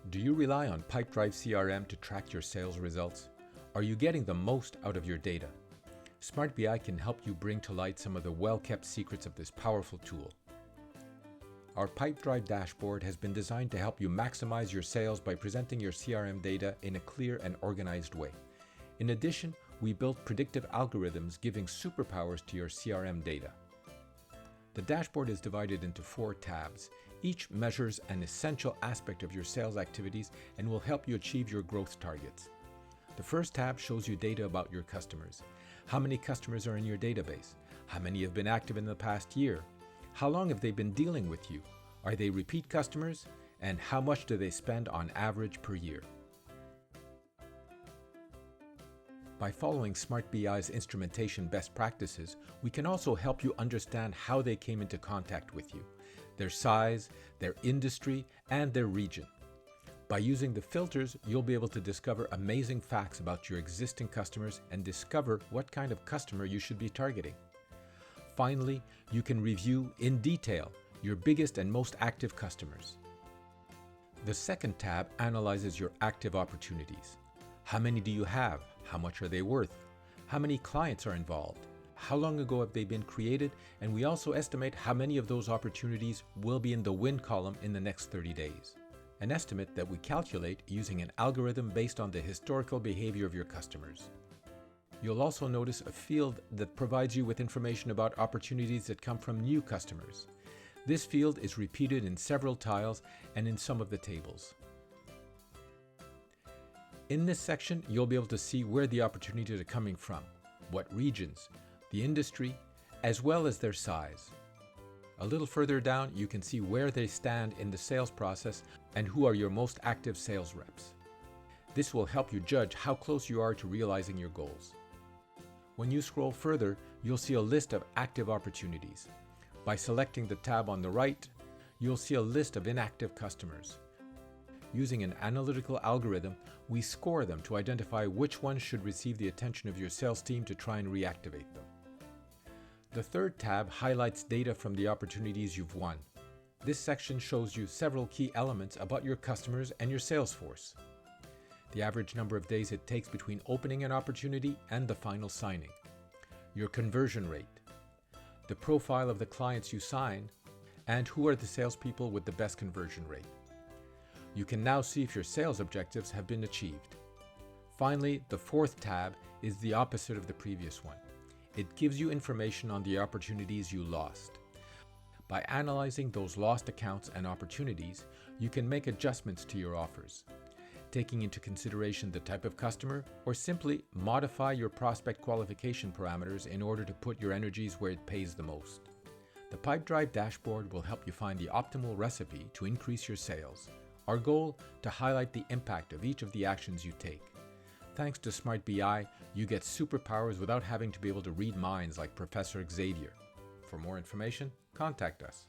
Do you rely on Pipedrive CRM to track your sales results? Are you getting the most out of your data? SmartBi can help you bring to light some of the well-kept secrets of this powerful tool. Our Pipedrive dashboard has been designed to help you maximize your sales by presenting your CRM data in a clear and organized way. In addition, we built predictive algorithms giving superpowers to your CRM data. The dashboard is divided into 4 tabs. Each measures an essential aspect of your sales activities and will help you achieve your growth targets. The first tab shows you data about your customers. How many customers are in your database? How many have been active in the past year? How long have they been dealing with you? Are they repeat customers? And how much do they spend on average per year? By following SmartBi's instrumentation best practices, we can also help you understand how they came into contact with you, their size, their industry, and their region. By using the filters, you'll be able to discover amazing facts about your existing customers and discover what kind of customer you should be targeting. Finally, you can review in detail your biggest and most active customers. The second tab analyzes your active opportunities. How many do you have? How much are they worth? How many clients are involved? How long ago have they been created? And we also estimate how many of those opportunities will be in the win column in the next 30 days. An estimate that we calculate using an algorithm based on the historical behavior of your customers. You'll also notice a field that provides you with information about opportunities that come from new customers. This field is repeated in several tiles and in some of the tables. In this section, you'll be able to see where the opportunities are coming from, what regions, the industry, as well as their size. A little further down, you can see where they stand in the sales process and who are your most active sales reps. This will help you judge how close you are to realizing your goals. When you scroll further, you'll see a list of active opportunities. By selecting the tab on the right, you'll see a list of inactive customers. Using an analytical algorithm, we score them to identify which ones should receive the attention of your sales team to try and reactivate them. The third tab highlights data from the opportunities you've won. This section shows you several key elements about your customers and your sales force. The average number of days it takes between opening an opportunity and the final signing. Your conversion rate. The profile of the clients you sign, and who are the salespeople with the best conversion rate. You can now see if your sales objectives have been achieved. Finally, the fourth tab is the opposite of the previous one. It gives you information on the opportunities you lost. By analyzing those lost accounts and opportunities, you can make adjustments to your offers, taking into consideration the type of customer, or simply modify your prospect qualification parameters in order to put your energies where it pays the most. The Pipedrive dashboard will help you find the optimal recipe to increase your sales. Our goal, to highlight the impact of each of the actions you take. Thanks to SmartBi, you get superpowers without having to be able to read minds like Professor Xavier. For more information, contact us.